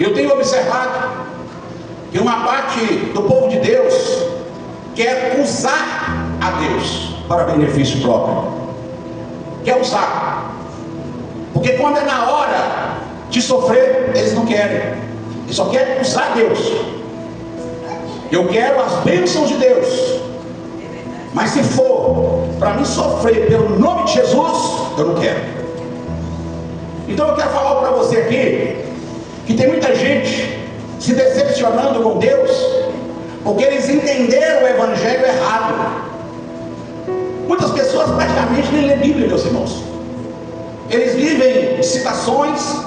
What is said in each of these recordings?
Eu tenho observado que uma parte do povo de Deus quer usar a Deus para benefício próprio. Quer usar. Porque quando é na hora de sofrer, eles não querem. Eles só querem usar Deus. Eu quero as bênçãos de Deus. Mas se for para mim sofrer pelo nome de Jesus, eu não quero. Então eu quero falar para você aqui que tem muita gente se decepcionando com Deus porque eles entenderam o evangelho errado. Muitas pessoas praticamente nem lêem Bíblia, meus irmãos. Eles vivem de citações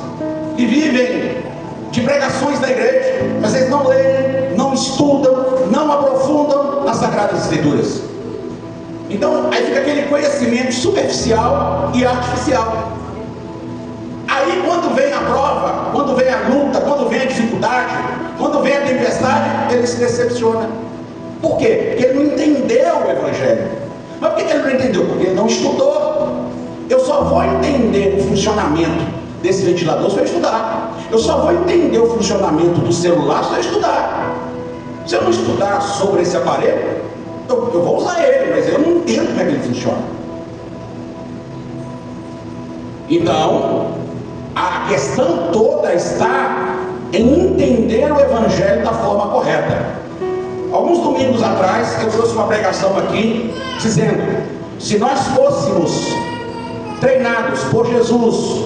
e vivem de pregações da igreja, mas eles não leem, não estudam, não aprofundam nas Sagradas Escrituras. Então aí fica aquele conhecimento superficial e artificial. Aí quando vem a prova, quando vem a luta, quando vem a dificuldade, quando vem a tempestade, ele se decepciona. Por quê? Porque ele não entendeu o evangelho. Mas por que ele não entendeu? Porque ele não estudou. Eu só vou entender o funcionamento desse ventilador se eu estudar. Eu só vou entender o funcionamento do celular se eu estudar. Se eu não estudar sobre esse aparelho, eu vou usar ele, mas eu não entendo como é que ele funciona. Então, a questão toda está em entender o evangelho da forma correta. Alguns domingos atrás eu trouxe uma pregação aqui dizendo: se nós fôssemos treinados por Jesus,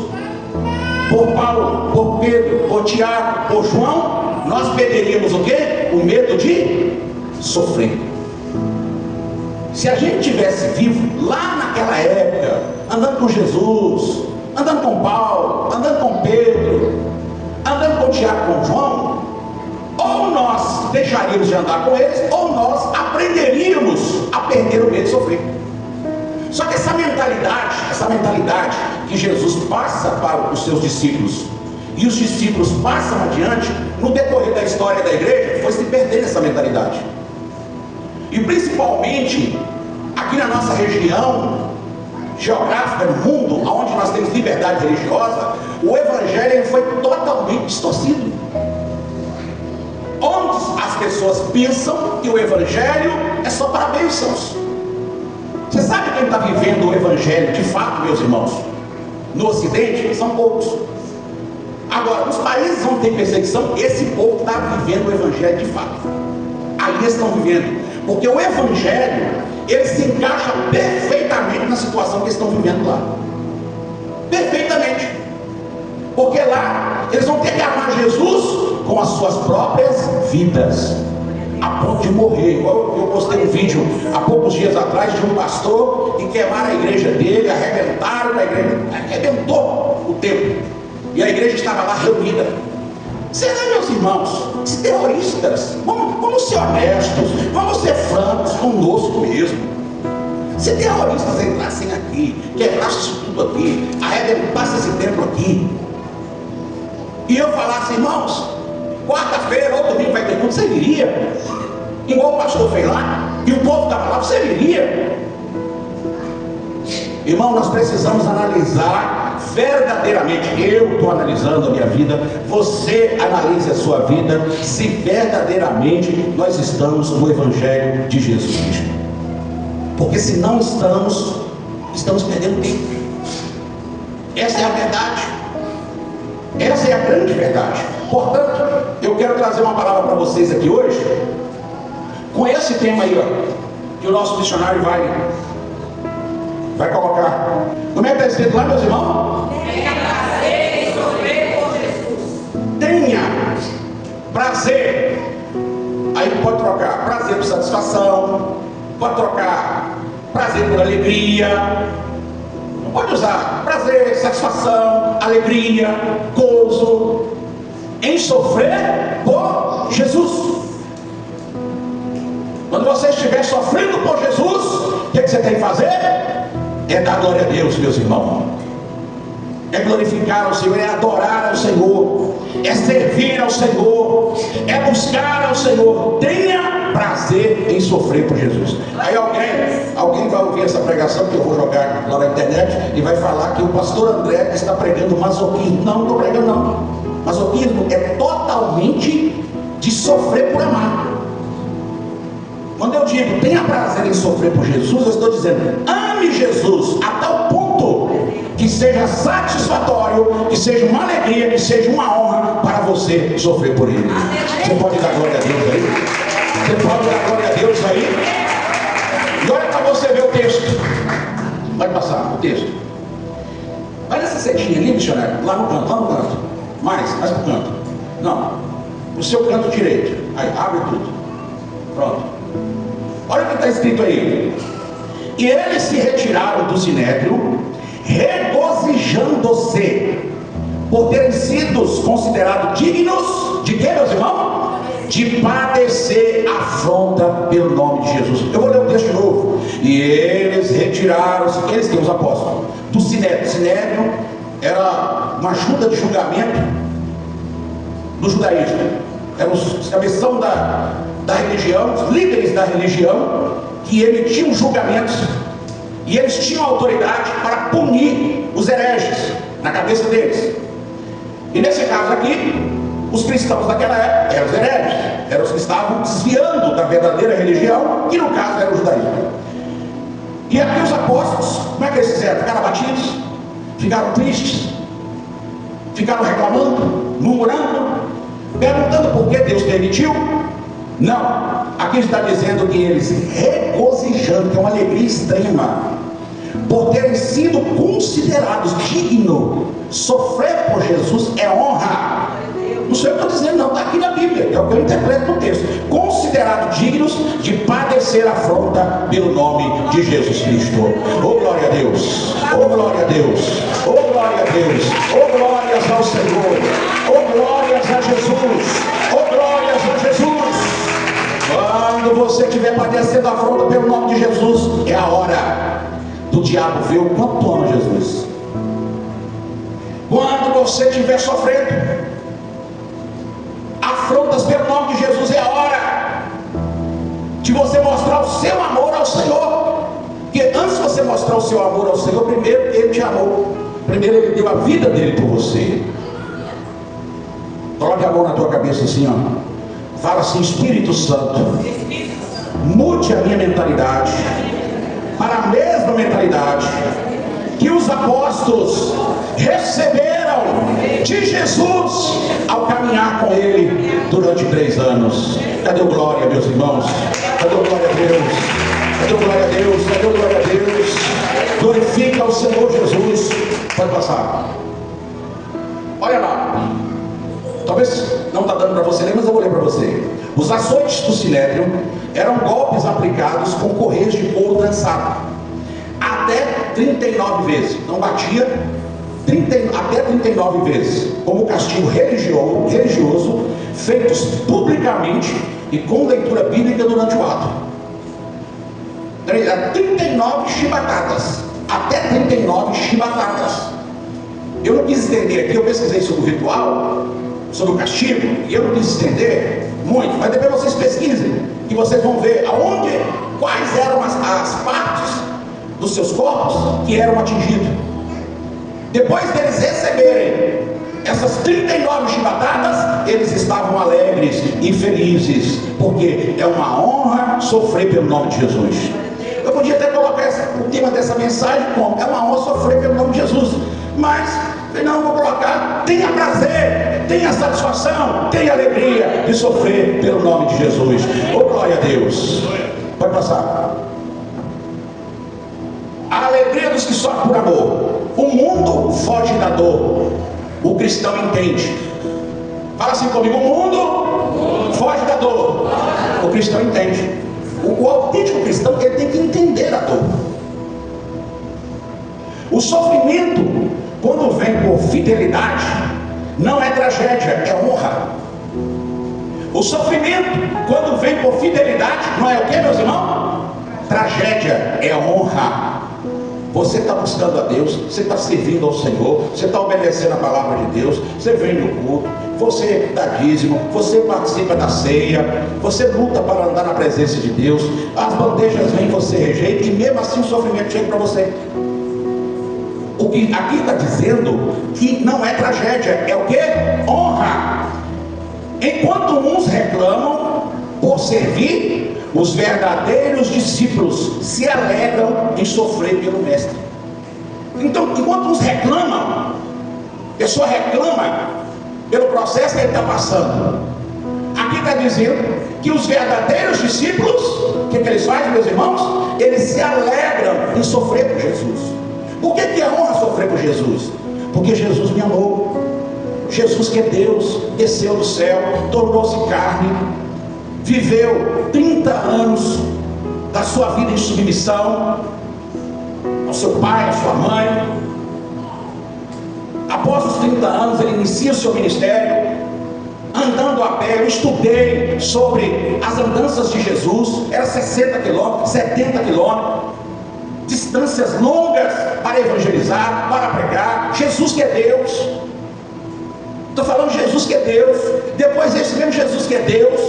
por Paulo, por Pedro, por Tiago, por João, nós perderíamos o quê? O medo de sofrer. Se a gente tivesse vivo lá naquela época, andando com Jesus, andando com Paulo, andando com Pedro, andando com Tiago, com João, ou nós deixaríamos de andar com eles, ou nós aprenderíamos a perder o medo de sofrer. Só que essa mentalidade que Jesus passa para os seus discípulos, e os discípulos passam adiante, no decorrer da história da igreja, foi se perdendo essa mentalidade. E principalmente aqui na nossa região geográfica do mundo, onde nós temos liberdade religiosa, o evangelho foi totalmente distorcido. Onde as pessoas pensam que o evangelho é só para bênçãos. Você sabe quem está vivendo o evangelho de fato, meus irmãos? No ocidente, são poucos. Agora, nos países onde tem perseguição, esse povo está vivendo o evangelho de fato. Aí eles estão vivendo, porque o evangelho, ele se encaixa perfeitamente na situação que eles estão vivendo lá. Perfeitamente. Porque lá eles vão ter que amar Jesus com as suas próprias vidas, a ponto de morrer. Eu postei um vídeo há poucos dias atrás de um pastor que queimaram a igreja dele, arrebentaram a igreja, arrebentou o templo, e a igreja estava lá reunida. Será, meus irmãos, se terroristas, vamos ser honestos, vamos ser francos conosco mesmo. Se terroristas entrassem aqui, quebrassem isso tudo aqui, arrebentassem esse templo aqui, e eu falasse: irmãos, quarta-feira ou domingo vai ter culto, você viria? Igual o pastor fez lá, e o povo estava lá, você viria? Irmão, nós precisamos analisar verdadeiramente. Eu estou analisando a minha vida, você analise a sua vida, se verdadeiramente nós estamos no evangelho de Jesus Cristo. Porque se não estamos perdendo tempo. Essa é a verdade. Essa é a grande verdade. Portanto, eu quero trazer uma palavra para vocês aqui hoje, com esse tema aí, ó, que o nosso missionário vai colocar. Como é que está escrito lá, meus irmãos? Tenha prazer em sofrer por Jesus. Tenha prazer. Aí pode trocar prazer por satisfação, pode trocar prazer por alegria. Não pode usar prazer, satisfação, alegria, gozo em sofrer por Jesus. Quando você estiver sofrendo por Jesus, o que você tem que fazer? É dar glória a Deus, meus irmãos. É glorificar ao Senhor, é adorar ao Senhor, é servir ao Senhor, é buscar ao Senhor. Tenha prazer em sofrer por Jesus. Aí alguém vai ouvir essa pregação que eu vou jogar lá na internet e vai falar que o pastor André está pregando masoquismo. Não estou pregando, não. Masoquismo é totalmente de sofrer por amar. Quando eu digo tenha prazer em sofrer por Jesus, eu estou dizendo ame Jesus a tal ponto que seja satisfatório, que seja uma alegria, que seja uma honra para você sofrer por Ele. Você pode dar glória a Deus aí? Você pode dar glória a Deus aí? E olha para você ver o texto. Pode passar o texto. Vai nessa setinha ali, missionário, lá no canto. Mais pro canto. Não, o seu canto direito. Aí, abre tudo. Pronto. Olha o que está escrito aí. E eles se retiraram do sinédrio, regozijando-se por terem sido considerados dignos de quê, meus irmãos? De padecer afronta pelo nome de Jesus. Eu vou ler o texto de novo. E eles retiraram-se, eles que os apóstolos, do sinédrio. Sinédrio era uma junta de julgamento do judaísmo. Eram os cabeção da religião, os líderes da religião, que emitiam julgamentos, e eles tinham autoridade para punir os hereges na cabeça deles. E nesse caso aqui, os cristãos daquela época eram os hereges, eram os que estavam desviando da verdadeira religião, que no caso era o judaísmo. E aqui os apóstolos, como é que eles fizeram? Ficaram abatidos, ficaram tristes, ficaram reclamando, murmurando, perguntando por que Deus permitiu. Não, aqui está dizendo que eles regozijando, que é uma alegria extrema, por terem sido considerados dignos. Sofrer por Jesus é honra. Não sei o que eu estou dizendo, não, está aqui na Bíblia, é o que eu interpreto no texto. Considerados dignos de padecer afronta pelo nome de Jesus Cristo. Oh glória a Deus, oh glória a Deus, oh glória a Deus, oh glórias ao Senhor, oh glórias a Jesus, oh glórias a Jesus. Quando você estiver padecendo afronta pelo nome de Jesus, é a hora do diabo ver o quanto ama Jesus. Quando você estiver sofrendo afrontas pelo nome de Jesus, é a hora de você mostrar o seu amor ao Senhor. Porque antes de você mostrar o seu amor ao Senhor, primeiro Ele te amou, primeiro Ele deu a vida dele por você. Coloque a mão na tua cabeça assim, ó. Fala assim: Espírito Santo, mude a minha mentalidade para a mesma mentalidade que os apóstolos receberam de Jesus ao caminhar com Ele durante 3 anos. Cadê o glória, meus irmãos? Cadê o glória a Deus? Cadê o glória a Deus? Cadê o glória a Deus? Glorifica o Senhor Jesus. Pode passar. Olha lá. Talvez não está dando para você ler, mas eu vou ler para você. Os açoites do sinédrio eram golpes aplicados com correias de couro trançado até 39 vezes. Não batia, até 39 vezes, como castigo religioso, feitos publicamente e com leitura bíblica durante o ato. 39 chibatadas, até 39 chibatadas. Eu não quis entender aqui, eu pesquisei sobre o ritual, sobre o castigo, e eu não quis estender muito, mas depois vocês pesquisem e vocês vão ver quais eram as partes dos seus corpos que eram atingidos. Depois deles receberem essas 39 chibatadas, eles estavam alegres e felizes, porque é uma honra sofrer pelo nome de Jesus. Eu podia até colocar o tema dessa mensagem como: é uma honra sofrer pelo nome de Jesus, mas não, vou colocar: tenha prazer, tenha satisfação, tenha alegria de sofrer pelo nome de Jesus. Oh glória a Deus. Pode passar. A alegria dos que sofrem por amor. O mundo foge da dor, o cristão entende. Fala assim comigo: o mundo foge da dor, o cristão entende. O autêntico cristão, ele tem que entender a dor. O sofrimento, quando vem por fidelidade, não é tragédia, é honra. O sofrimento, quando vem por fidelidade, não é o que, meus irmãos? Tragédia, é honra. Você está buscando a Deus, você está servindo ao Senhor, você está obedecendo a palavra de Deus, você vem no culto, você dá dízimo, você participa da ceia, você luta para andar na presença de Deus, as bandejas vêm, você rejeita, e mesmo assim o sofrimento chega para você. O que aqui está dizendo que não é tragédia, é o que? Honra. Enquanto uns reclamam por servir, os verdadeiros discípulos se alegram em sofrer pelo Mestre. Então, enquanto uns reclamam, a pessoa reclama pelo processo que ele está passando. Aqui está dizendo que os verdadeiros discípulos, o que eles fazem, meus irmãos? Eles se alegram em sofrer por Jesus. Por que é honra sofrer por Jesus? Porque Jesus me amou. Jesus, que é Deus, desceu do céu, tornou-se carne, viveu 30 anos da sua vida em submissão ao seu pai, à sua mãe. Após os 30 anos ele inicia o seu ministério, andando a pé. Eu estudei sobre as andanças de Jesus, era 60 quilômetros, 70 quilômetros, distâncias longas para evangelizar, para pregar. Jesus, que é Deus, estou falando de Jesus, que é Deus. Depois esse mesmo Jesus, que é Deus,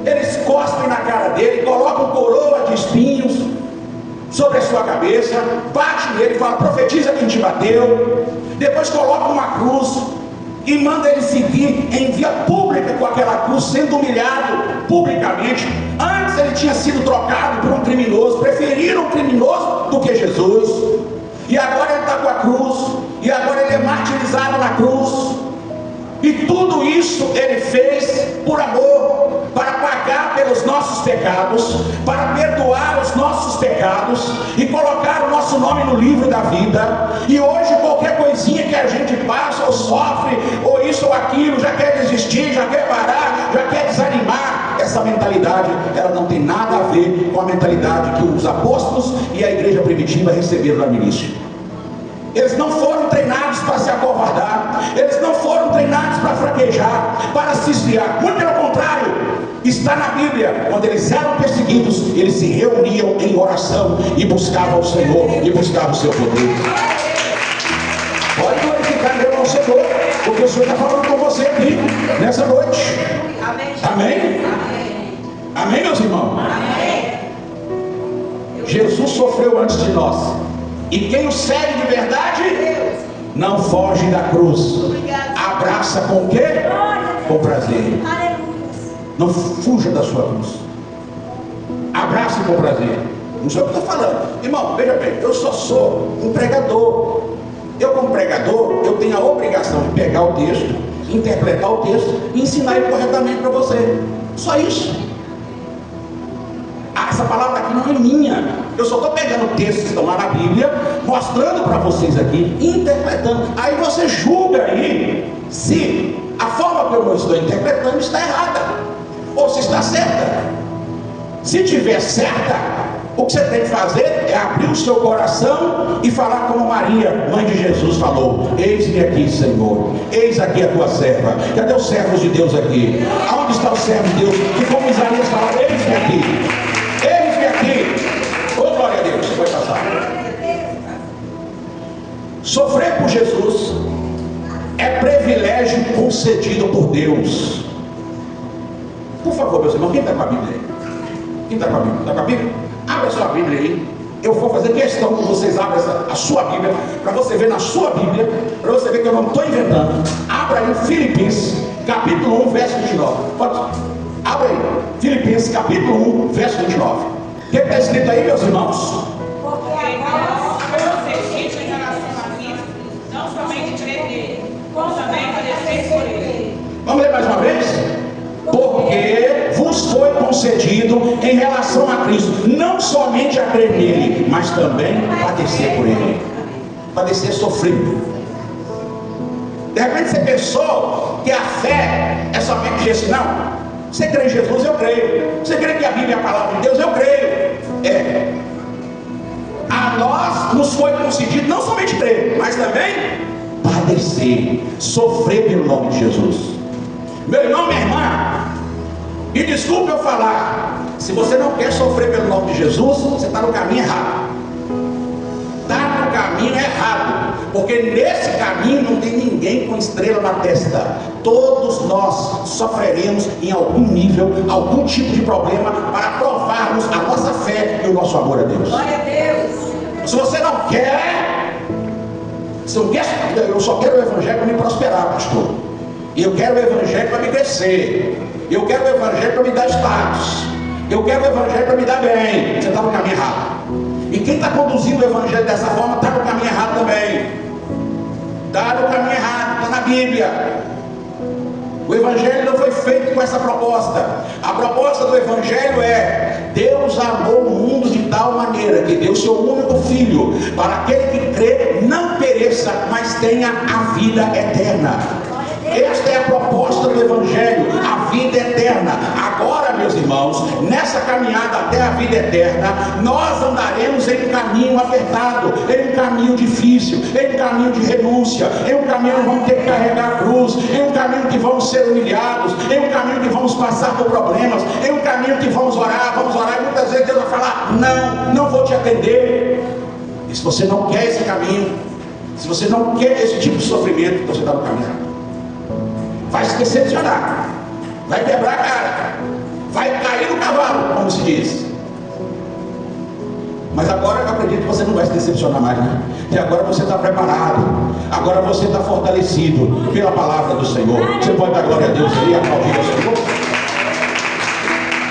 eles cospem na cara dele, colocam coroa de espinhos sobre a sua cabeça, bate nele e fala: profetiza quem te bateu. Depois coloca uma cruz e manda ele seguir em via pública com aquela cruz, sendo humilhado publicamente. Antes ele tinha sido trocado por um criminoso, preferiram um criminoso do que Jesus, e agora ele está com a cruz, e agora ele é martirizado na cruz. E tudo isso ele fez por amor, para pagar pelos nossos pecados, para perdoar os nossos pecados e colocar o nosso nome no livro da vida. E hoje qualquer coisinha que a gente passa ou sofre, ou isso ou aquilo, já quer desistir, já quer parar, já quer desanimar. Essa mentalidade, ela não tem nada a ver com a mentalidade que os apóstolos e a igreja primitiva receberam lá no início. Eles não foram treinados para se acovardar, eles não foram treinados para fraquejar, para se esfriar. Muito pelo contrário, está na Bíblia, quando eles eram perseguidos, eles se reuniam em oração e buscavam o Senhor e buscavam o seu poder. Pode glorificar meu irmão Senhor, porque o Senhor está falando com você aqui nessa noite. Amém? Amém, meus irmãos? Jesus sofreu antes de nós. E quem o segue de verdade não foge da cruz. Abraça com o quê? Com prazer. Não fuja da sua cruz. Abrace com prazer. Não sei o que eu estou falando. Irmão, veja bem, eu só sou um pregador. Eu, como pregador, eu tenho a obrigação de pegar o texto, interpretar o texto e ensinar ele corretamente para você. Só isso. Essa palavra aqui não é minha. Eu só estou pegando textos que estão lá na Bíblia, mostrando para vocês aqui, interpretando. Aí você julga aí se a forma como eu estou interpretando está errada ou se está certa. Se tiver certa, o que você tem que fazer é abrir o seu coração e falar como Maria, mãe de Jesus, falou: eis-me aqui, Senhor, eis aqui a tua serva. Cadê os servos de Deus aqui? Aonde está o servo de Deus? E como Isaías fala: eis-me aqui. Oh, glória a Deus, você vai passar. Sofrer por Jesus é privilégio concedido por Deus. Por favor, meus irmãos, quem está com a Bíblia aí? Quem está com a Bíblia? Está com a Bíblia? Abre a sua Bíblia aí. Eu vou fazer questão que vocês abram a sua Bíblia, para você ver na sua Bíblia, para você ver que eu não estou inventando. Abra aí Filipenses, capítulo 1, verso 29. Pode? Abra aí, Filipenses, capítulo 1, verso 29. O que está escrito aí, meus irmãos? Porque agora prosseguimos em relação a Cristo, não somente crer nele, como também padecer por ele. Vamos ler mais uma vez? Porque vos foi concedido em relação a Cristo, não somente a crer nele, mas também padecer por ele. Padecer sofrendo. De repente você pensou que a fé é somente dizer assim: não, você crê em Jesus, eu creio. Você crê que a Bíblia é a palavra de Deus, eu creio. A nós nos foi concedido não somente crer, mas também padecer, sofrer pelo nome de Jesus. Meu irmão, minha irmã, me desculpe eu falar, se você não quer sofrer pelo nome de Jesus, você está no caminho errado. Está no caminho errado, porque nesse caminho não tem ninguém com estrela na testa. Todos nós sofreremos em algum nível, algum tipo de problema, para provarmos a nossa fé e o nosso amor a Deus. Glória a Deus. Se você não quer, eu só quero o evangelho para me prosperar, pastor. Eu quero o evangelho para me crescer. Eu quero o evangelho para me dar status. Eu quero o evangelho para me dar bem. Você está no caminho errado. E quem está conduzindo o evangelho dessa forma está no caminho errado também. Está no caminho errado, está na Bíblia. O evangelho não foi feito com essa proposta. A proposta do evangelho é: Deus amou o mundo de tal maneira que deu seu único filho, para aquele que crê não pereça, mas tenha a vida eterna. Esta é a proposta do evangelho, a vida eterna. Agora, meus irmãos, nessa caminhada até a vida eterna, nós andaremos em um caminho apertado, em um caminho difícil, em um caminho de renúncia, em um caminho que vamos ter que carregar a cruz, em um caminho que vamos ser humilhados, em um caminho que vamos passar por problemas, em um caminho que vamos orar, e muitas vezes Deus vai falar: não vou te atender. E se você não quer esse caminho, se você não quer esse tipo de sofrimento, então você está no caminho. Vai se decepcionar, vai quebrar a cara, vai cair no cavalo, como se diz. Mas agora eu acredito que você não vai se decepcionar mais, né? E agora você está preparado, agora você está fortalecido pela palavra do Senhor. Você pode dar glória a Deus aí, aplaudir ao Senhor.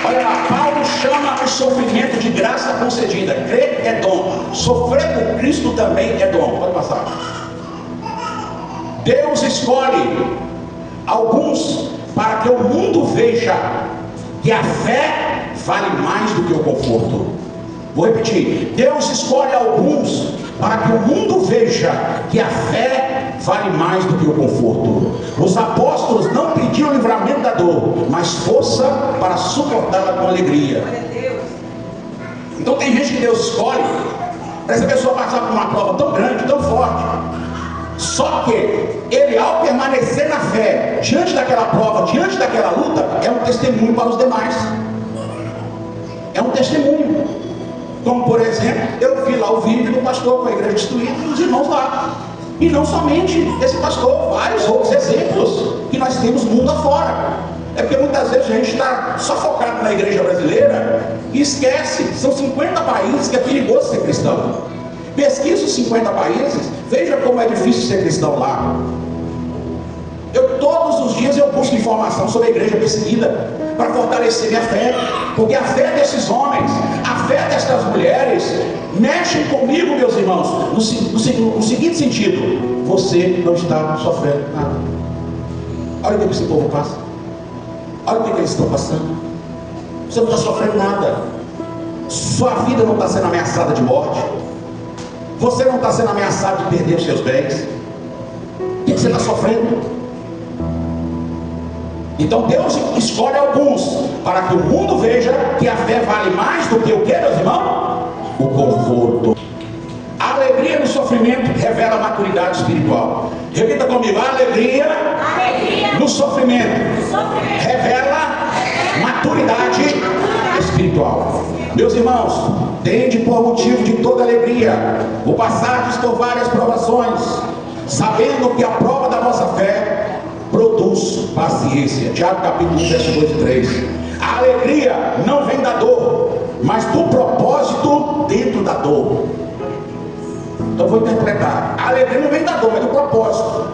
Olha lá, Paulo chama o sofrimento de graça concedida. Crer é dom, sofrer por Cristo também é dom. Pode passar. Deus escolhe alguns para que o mundo veja que a fé vale mais do que o conforto. Vou repetir: Deus escolhe alguns para que o mundo veja que a fé vale mais do que o conforto. Os apóstolos não pediam livramento da dor, mas força para suportá-la com alegria. Então tem gente que Deus escolhe para essa pessoa passar por uma prova tão grande, tão forte. Só que ele, ao permanecer na fé, diante daquela prova, diante daquela luta, é um testemunho para os demais. É um testemunho. Como por exemplo, eu vi lá o vídeo do pastor com a igreja destruída e os irmãos lá. E não somente esse pastor, vários outros exemplos que nós temos mundo afora. É porque muitas vezes a gente está só focado na igreja brasileira e esquece, são 50 países que é perigoso ser cristão. Pesquisa os 50 países, veja como é difícil ser cristão lá. Todos os dias eu busco informação sobre a igreja perseguida, para fortalecer minha fé, porque a fé desses homens, a fé destas mulheres, mexem comigo, meus irmãos, no seguinte sentido: você não está sofrendo nada. Olha o que esse povo passa, olha o que eles estão passando. Você não está sofrendo nada, sua vida não está sendo ameaçada de morte, você não está sendo ameaçado de perder os seus bens. O que você está sofrendo? Então Deus escolhe alguns para que o mundo veja que a fé vale mais do que o que, meus irmãos? O conforto. A alegria no sofrimento revela a maturidade espiritual. Repita comigo: a alegria no sofrimento revela maturidade espiritual. Meus irmãos, tende por motivo de toda alegria o passardes por várias provações, sabendo que a prova da vossa fé produz paciência. Tiago capítulo 1, verso 2 e 3. A alegria não vem da dor, mas do propósito dentro da dor. Então vou interpretar: a alegria não vem da dor, mas do propósito.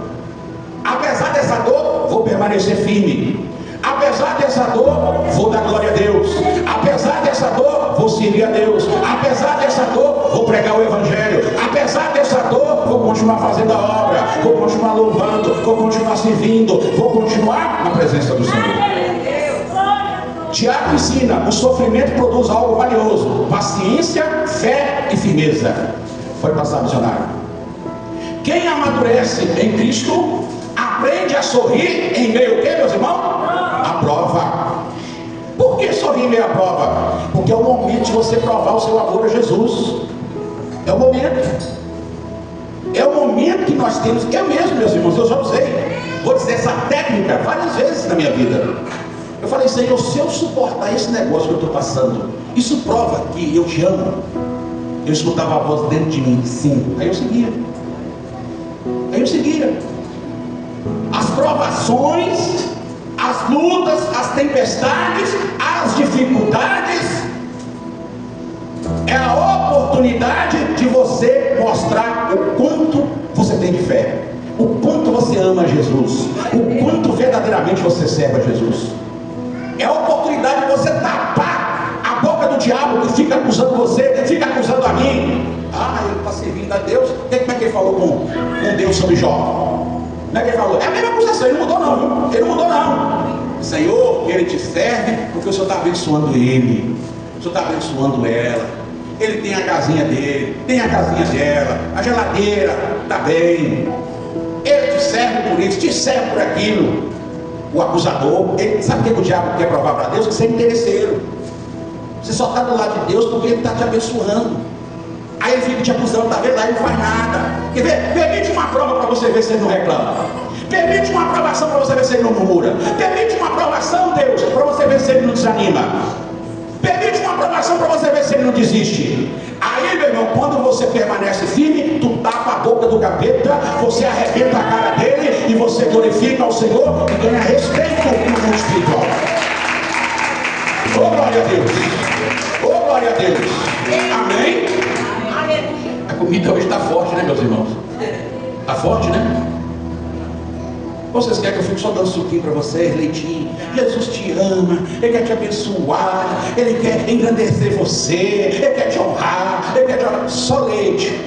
Apesar dessa dor, vou permanecer firme. Apesar dessa dor, vou dar glória a Deus. Apesar dessa dor, vou servir a Deus. Apesar dessa dor, vou pregar o Evangelho. Apesar dessa dor, vou continuar fazendo a obra. Vou continuar louvando. Vou continuar servindo. Vou continuar na presença do Senhor. Tiago ensina: o sofrimento produz algo valioso: paciência, fé e firmeza. Pode passar, missionário. Quem amadurece em Cristo aprende a sorrir em meio ao que, meus irmãos? A prova. Por que sorrir em meio à prova? Porque é o momento de você provar o seu amor a Jesus. É o momento. É o momento que nós temos. Eu mesmo, meus irmãos, eu já usei, vou dizer, essa técnica várias vezes na minha vida. Eu falei: Senhor, se eu suportar esse negócio que eu estou passando, isso prova que eu te amo. Eu escutava a voz dentro de mim: sim. Aí eu seguia. As provações, as lutas, as tempestades, as dificuldades é a oportunidade de você mostrar o quanto você tem de fé, o quanto você ama Jesus, o quanto verdadeiramente você serve a Jesus. É a oportunidade de você tapar a boca do diabo que fica acusando você, fica acusando a mim. Ele está servindo a Deus. Como é que ele falou com Deus sobre Jó? Como é que ele falou? É a mesma acusação, ele não mudou não, viu? Ele não mudou não. Senhor, ele te serve porque o Senhor está abençoando ele, o Senhor está abençoando ela. Ele tem a casinha dele, tem a casinha dela, a geladeira está bem. Ele te serve por isso, te serve por aquilo. O acusador, ele, sabe o que o diabo quer provar para Deus? Que você é interesseiro. Você só está do lado de Deus porque ele está te abençoando. Aí ele fica te acusando, está vendo? Aí ele não faz nada. Quer ver? Permite uma prova para você ver se ele não reclama. Permite uma aprovação para você ver se ele não murmura. Permite uma aprovação, Deus, para você ver se ele não desanima. Permite uma aprovação para você ver se ele não desiste. Aí, meu irmão, quando você permanece firme, tu tapa a boca do capeta, você arrebenta a cara dele e você glorifica ao Senhor e ganha respeito no mundo espiritual. Oh, glória a Deus! Oh, glória a Deus! Amém? A comida hoje está forte, né, meus irmãos? Está forte, né? Vocês querem que eu fique só dando suquinho para vocês, leitinho? Jesus te ama, Ele quer te abençoar, Ele quer engrandecer você, Ele quer te honrar, Ele quer te honrar. Só leite.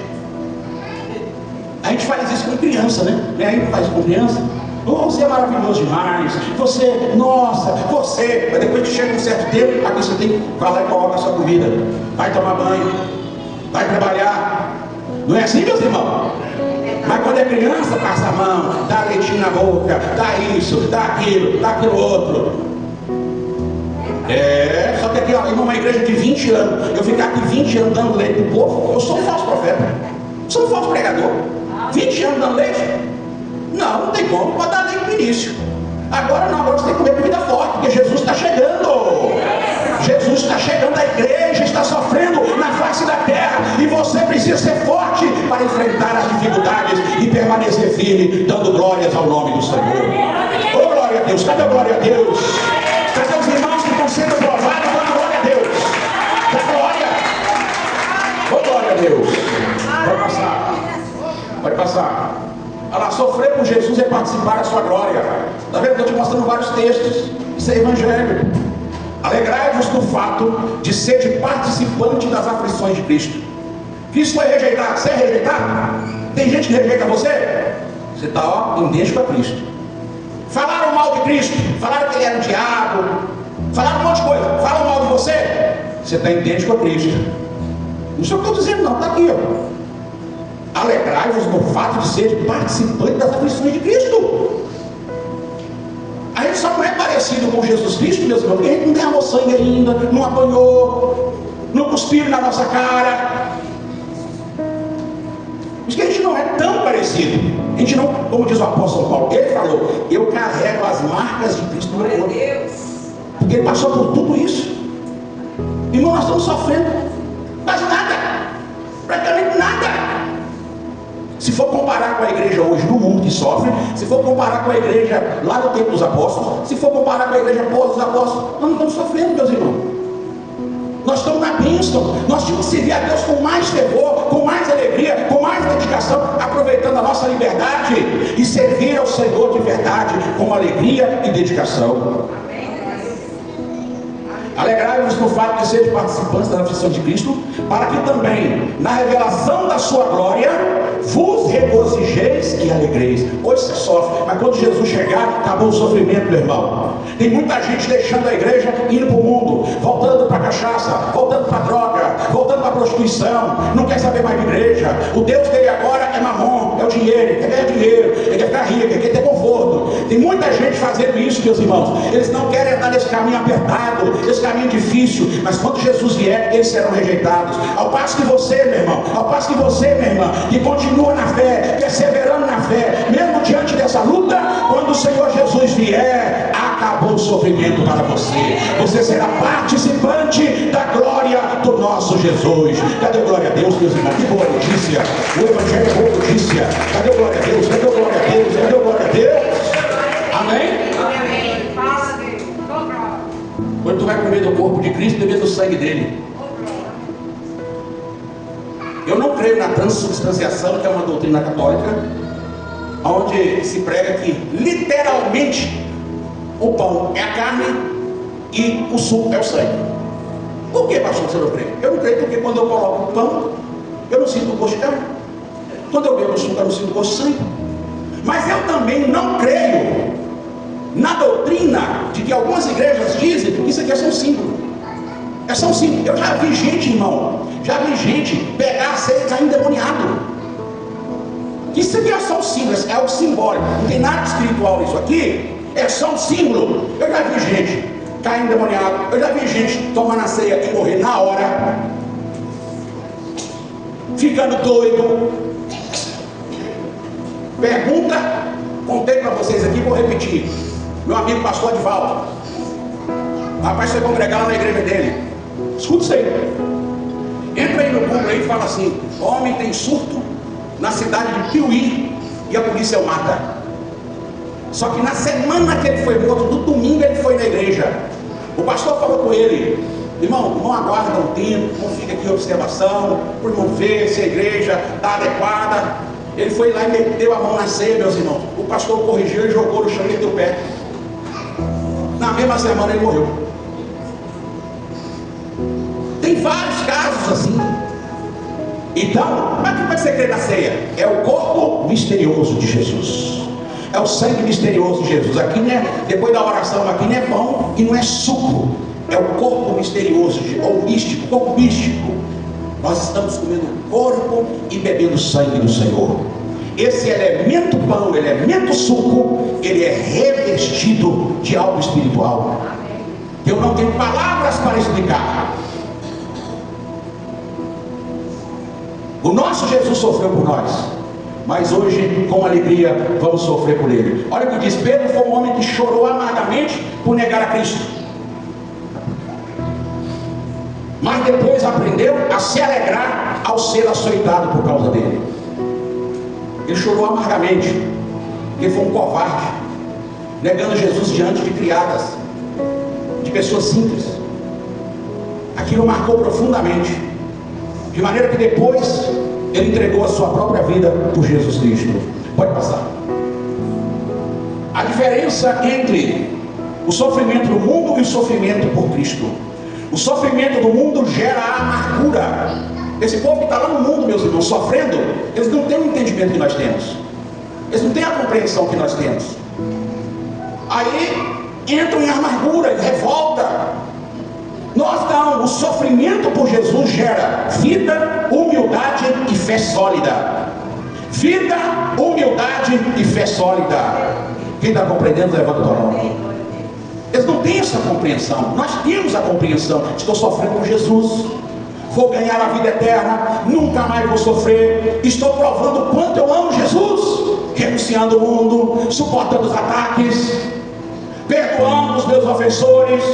A gente faz isso com criança, né? A gente faz isso com criança. Oh, você é maravilhoso demais. Você, nossa, você. Mas depois que chega um certo tempo, aqui você tem que falar e colocar a sua comida. Vai tomar banho, vai trabalhar. Não é assim, meus irmãos? Mas quando é criança, passa a mão, dá leitinho na boca, dá isso, dá aquilo outro. Só que aqui, ó, em uma igreja de 20 anos, eu ficar aqui 20 anos dando leite pro povo, eu sou um falso profeta, sou um falso pregador. 20 anos dando leite? Não tem como, pode dar leite no início. Agora não, agora você tem que comer comida forte, porque Jesus está chegando. Jesus está chegando, a igreja está sofrendo na face da terra, e você precisa ser forte para enfrentar as dificuldades e permanecer firme, dando glórias ao nome do Senhor. Oh, glória a Deus! Cadê a glória a Deus? Cadê os irmãos que estão sendo provados dando glória a Deus? Dá glória! Oh, glória a Deus! Pode passar. Pode passar. Olha lá, sofrer com Jesus é participar da sua glória. Está vendo? Estou te mostrando vários textos. Isso é evangelho. Alegrai-vos do fato de ser participante das aflições de Cristo. Cristo foi rejeitado. Você é rejeitado? Tem gente que rejeita você? Você está idêntico a Cristo. Falaram mal de Cristo, falaram que ele era o diabo, falaram um monte de coisa, falam mal de você, você está idêntico a Cristo. Não sei o que eu estou dizendo, não, está aqui, ó. Alegrai-vos no fato de ser participante das aflições de Cristo. A gente só não é parecido com Jesus Cristo, meus irmãos, porque a gente não derramou sangue ainda, não apanhou, não cuspiram na nossa cara. Por isso que a gente não é tão parecido. A gente não, como diz o apóstolo Paulo, ele falou, eu carrego as marcas de Cristo no meu corpo. Porque ele passou por tudo isso. Irmão, nós estamos sofrendo quase nada, praticamente nada. Se for comparar com a igreja hoje no mundo que sofre, se for comparar com a igreja lá no tempo dos apóstolos, se for comparar com a igreja pós dos apóstolos, nós não estamos sofrendo, meus irmãos. Nós estamos na bênção. Nós temos que servir a Deus com mais fervor, com mais alegria, com mais dedicação, aproveitando a nossa liberdade e servir ao Senhor de verdade, com alegria e dedicação. Alegrai-vos no fato de ser participantes da aflição de Cristo, para que também, na revelação da sua glória, vos regozijeis e alegreis. Hoje você sofre, mas quando Jesus chegar, acabou o sofrimento, meu irmão. Tem muita gente deixando a igreja, indo para o mundo, voltando para a cachaça, voltando para a droga, voltando para a prostituição, não quer saber mais de igreja. O Deus dele agora é mamon, é o dinheiro, ele quer ganhar dinheiro, ele quer ficar rico, ele quer ter conforto. Tem muita gente fazendo isso, meus irmãos. Eles não querem andar nesse caminho apertado, esse caminho difícil, mas quando Jesus vier, eles serão rejeitados. Ao passo que você, meu irmão, ao passo que você, minha irmã, que continua na fé, perseverando na fé, mesmo diante dessa luta, quando o Senhor Jesus vier, acabou o sofrimento para você. Você será participante da glória do nosso Jesus. Cadê a glória a Deus, meus irmãos? Que boa notícia! O Evangelho é boa notícia. Cadê a glória a Deus? Cadê a glória a Deus? Cadê a glória a Deus? Amém? Quando tu vai comer do corpo de Cristo, beber do sangue dele. Eu não creio na transubstanciação, que é uma doutrina católica, onde se prega que literalmente o pão é a carne e o suco é o sangue. Por que, pastor, você não crê? Eu não creio porque quando eu coloco o pão, eu não sinto o gosto de carne. Quando eu bebo o suco, eu não sinto o gosto de sangue. Mas eu também não creio na doutrina de que algumas igrejas dizem que isso aqui é só um símbolo. É só um símbolo. Eu já vi gente, irmão, pegar a ceia e cair endemoniado. Isso aqui é só um símbolo, é algo simbólico. Não tem nada espiritual nisso aqui. É só um símbolo. Eu já vi gente cair endemoniado. Eu já vi gente tomar na ceia e morrer na hora, ficando doido. Pergunta, contei para vocês aqui, vou repetir. Meu amigo pastor Advaldo, rapaz, você vai congregar lá na igreja dele. Escuta isso aí. Entra aí no Google aí e fala assim: homem tem surto na cidade de Piuí e a polícia o mata. Só que na semana que ele foi morto, no domingo ele foi na igreja. O pastor falou com ele: irmão, não aguarda um tempo, não fica aqui em observação, por não ver se a igreja está adequada. Ele foi lá e meteu a mão na ceia, meus irmãos. O pastor corrigiu e jogou no chão e meteu o pé. Na mesma semana ele morreu. Tem vários casos assim. Então, mas como é que você crê na ceia? É o corpo misterioso de Jesus. É o sangue misterioso de Jesus. Aqui não é, depois da oração, aqui não é pão e não é suco. É o corpo misterioso, ou místico, corpo místico. Nós estamos comendo o corpo e bebendo o sangue do Senhor. Esse elemento pão, elemento suco, ele é revestido de algo espiritual. Eu não tenho palavras para explicar. O nosso Jesus sofreu por nós, mas hoje, com alegria, vamos sofrer por ele. Olha o que diz: Pedro foi um homem que chorou amargamente por negar a Cristo, mas depois aprendeu a se alegrar ao ser açoitado por causa dele. Ele chorou amargamente, porque foi um covarde, negando Jesus diante de criadas, de pessoas simples. Aquilo marcou profundamente, de maneira que depois ele entregou a sua própria vida por Jesus Cristo. Pode passar. A diferença entre o sofrimento do mundo e o sofrimento por Cristo: o sofrimento do mundo gera amargura. Esse povo que está lá no mundo, meus irmãos, sofrendo, eles não têm o entendimento que nós temos, eles não têm a compreensão que nós temos. Aí entram em amargura, em revolta. Nós não. O sofrimento por Jesus gera vida, humildade e fé sólida. Vida, humildade e fé sólida. Quem está compreendendo, levanta a mão. Eles não têm essa compreensão. Nós temos a compreensão. Estou sofrendo por Jesus, vou ganhar a vida eterna, nunca mais vou sofrer. Estou provando o quanto eu amo Jesus, renunciando o mundo, suportando os ataques, perdoando os meus ofensores.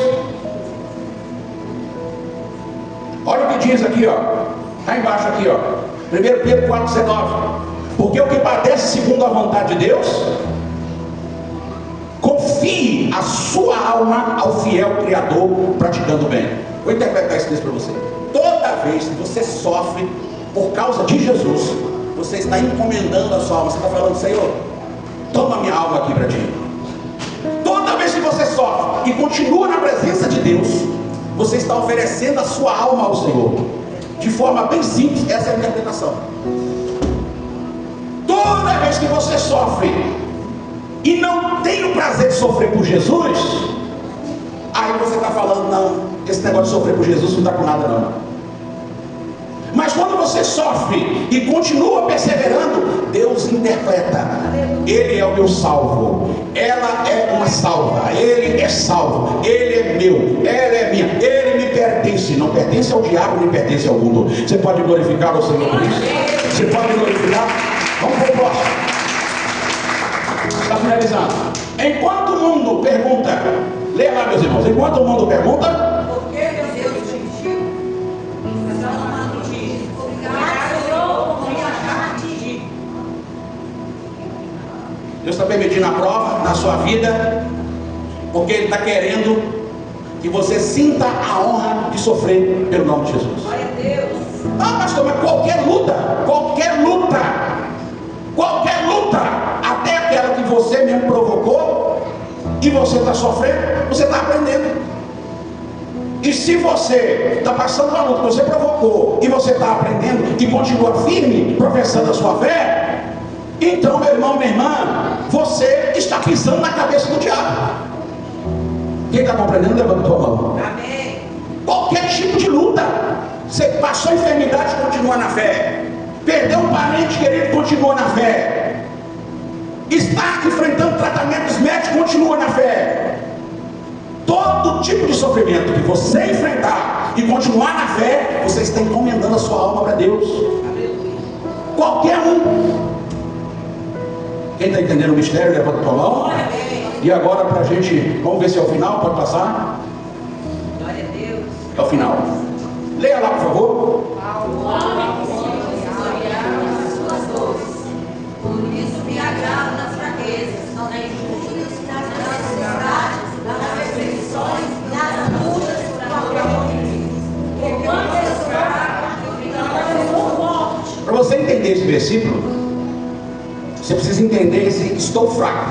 Olha o que diz aqui, ó, está embaixo aqui, ó, 1 Pedro 4,19. Porque o que padece segundo a vontade de Deus, confie a sua alma ao fiel Criador, praticando bem. Vou interpretar isso para você. Toda vez que você sofre por causa de Jesus, você está encomendando a sua alma. Você está falando: Senhor, toma minha alma aqui para ti. Toda vez que você sofre e continua na presença de Deus, você está oferecendo a sua alma ao Senhor. De forma bem simples, essa é a interpretação. Toda vez que você sofre e não tem o prazer de sofrer por Jesus, aí você está falando: não, esse negócio de sofrer por Jesus não está com nada não. Mas quando você sofre e continua perseverando, Deus interpreta: ele é o meu salvo, ela é uma salva, ele é salvo, ele é meu, ela é minha, ele me pertence. Não pertence ao diabo, nem pertence ao mundo. Você pode glorificar ao Senhor por isso? Você pode glorificar? Vamos para o próximo. Está finalizando. Enquanto o mundo pergunta, leia lá, meus irmãos. Enquanto o mundo pergunta, por que Deus te ungiu? Deus está permitindo a prova na sua vida, porque Ele está querendo que você sinta a honra de sofrer pelo nome de Jesus. Glória a Deus. Ah, pastor, mas qualquer luta, até aquela que você mesmo provocou, e você está sofrendo, você está aprendendo. E se você está passando uma luta que você provocou e você está aprendendo e continua firme, professando a sua fé, então, meu irmão, minha irmã, você está pisando na cabeça do diabo. Quem está compreendendo, levanta a tua mão. Amém. Qualquer tipo de luta, você passou enfermidade, continua na fé. Perdeu um parente querido, continua na fé. Está enfrentando tratamentos médicos, continua na fé. Todo tipo de sofrimento que você enfrentar e continuar na fé, você está encomendando a sua alma para Deus. Qualquer um. Quem está entendendo o mistério, levanta a tua mão. E agora para a gente, vamos ver se é o final, pode passar? Glória a Deus. É o final. Leia lá, por favor. Por isso me agrado nas fraquezas, nas injúrias, nas necessidades, nas perseguições, nas angústias por amor de Cristo. Para você entender esse versículo, você precisa entender esse estou fraco.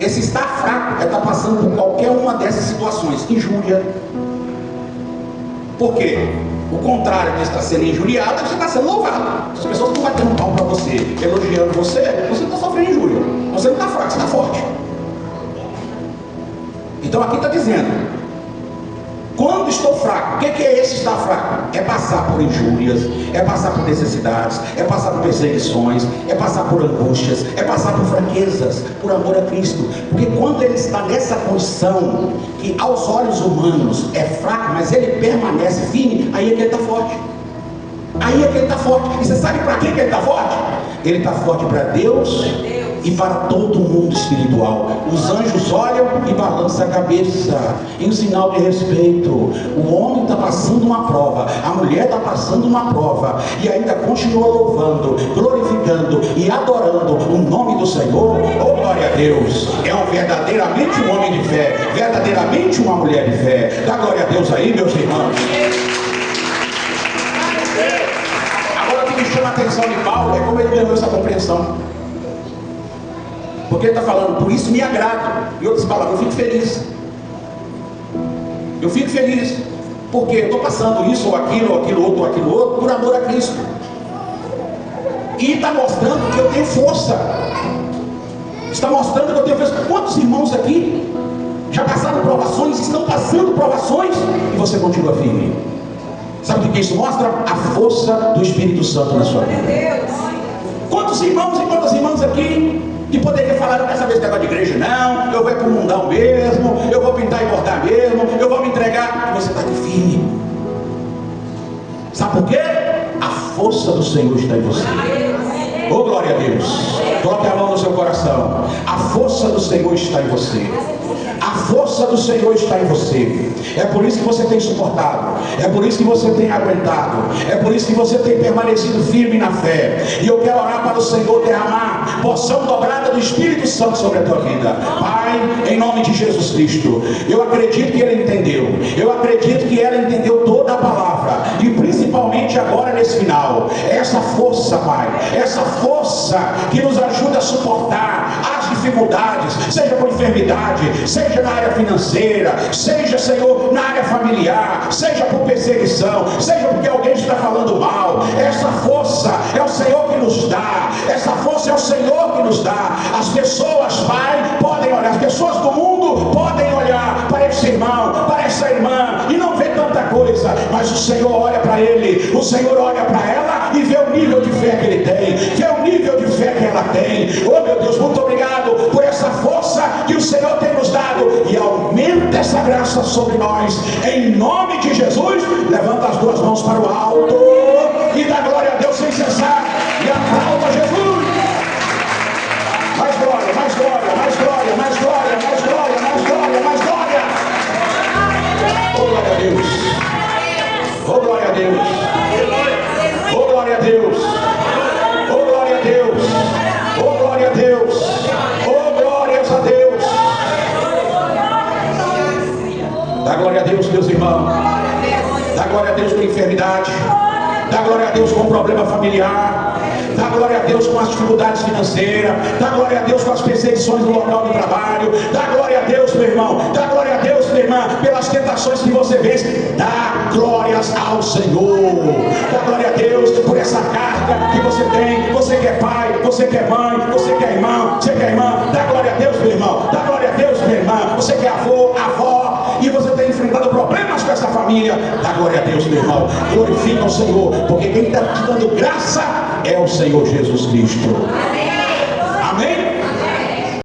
Esse estar fraco é estar passando por qualquer uma dessas situações. Injúria. Por quê? O contrário de estar sendo injuriado é que você está sendo louvado. As pessoas estão batendo palma para você, elogiando você, você não está sofrendo injúria. Você não está fraco, você está forte. Então aqui está dizendo, quando estou fraco, o que é esse estar fraco? É passar por injúrias, é passar por necessidades, é passar por perseguições, é passar por angústias, é passar por fraquezas, por amor a Cristo. Porque quando ele está nessa condição, que aos olhos humanos é fraco, mas ele permanece firme, aí é que ele está forte. Aí é que ele está forte. E você sabe para que ele está forte? Ele está forte para Deus e para todo mundo espiritual. Os anjos olham e balançam a cabeça em um sinal de respeito. O homem está passando uma prova, a mulher está passando uma prova, e ainda continua louvando, glorificando e adorando o nome do Senhor. Oh, glória a Deus! É verdadeiramente um homem de fé, verdadeiramente uma mulher de fé. Dá glória a Deus aí, meus irmãos. Agora, o que me chama a atenção de Paulo é como ele ganhou essa compreensão. Porque ele está falando, por isso me agrado. Em outras palavras, eu fico feliz. Eu fico feliz. Porque eu estou passando isso, ou aquilo outro, por amor a Cristo. E está mostrando que eu tenho força. Está mostrando que eu tenho força. Quantos irmãos aqui já passaram provações, estão passando provações, e você continua firme? Sabe o que isso mostra? A força do Espírito Santo na sua vida. Quantos irmãos e quantas irmãs aqui que poderia falar, não quer saber esse negócio de igreja não, eu vou para o mundão mesmo, eu vou pintar e bordar mesmo, eu vou me entregar, e você está aqui firme. Sabe por quê? A força do Senhor está em você. Oh, glória a Deus. Coloque a mão no seu coração. A força do Senhor está em você. A força do Senhor está em você. É por isso que você tem suportado. É por isso que você tem aguentado. É por isso que você tem permanecido firme na fé. E eu quero orar para o Senhor derramar porção dobrada do Espírito Santo sobre a tua vida. Pai, em nome de Jesus Cristo, eu acredito que ele entendeu. Eu acredito que ela entendeu toda a palavra. E principalmente agora nesse final. Essa força, Pai. Essa força que nos ajuda a suportar as dificuldades. Seja por enfermidade, seja na área financeira, seja, Senhor, na área familiar, seja por perseguição, seja porque alguém está falando mal. Essa força é o Senhor que nos dá. Essa força é o Senhor que nos dá. As pessoas, Pai, podem olhar, as pessoas do mundo podem olhar para esse irmão, para essa irmã e não ver tanta coisa, mas o Senhor olha para ele, o Senhor olha para ela e vê o nível de fé que ele tem, vê o nível de fé que ela tem. Oh, meu Deus, muito obrigado por essa força que o Senhor tem nos dado, e aumenta essa graça sobre nós, em nome de Jesus. Levanta as duas mãos para o alto e dá glória a Deus sem cessar, e aplauda Jesus. Mais glória, mais glória, mais glória, mais glória, mais glória, mais glória, mais glória. Oh, glória a Deus. Oh, glória a Deus. Oh, glória a Deus. Oh, glória a Deus. Oh, glória a Deus. Oh, glórias a Deus. Dá glória a Deus, meus irmãos. Dá glória a Deus com enfermidade. Dá glória a Deus com problema familiar. Dá glória a Deus com as dificuldades financeiras. Dá glória a Deus com as perseguições no local de trabalho. Dá glória a Deus, meu irmão. Dá glória a Deus, minha irmã, pelas tentações que você vence. Dá glórias ao Senhor. Dá glória a Deus por essa carga que você tem. Você que é pai, você que é mãe, você que é irmão, você que é irmã. Dá glória a Deus, meu irmão. Dá glória a Deus, minha irmã. Você que é avô, avó, e você tem enfrentado problemas com essa família. Dá glória a Deus, meu irmão. Glorifica o Senhor, porque quem está te dando graça é o Senhor Jesus Cristo. Amém.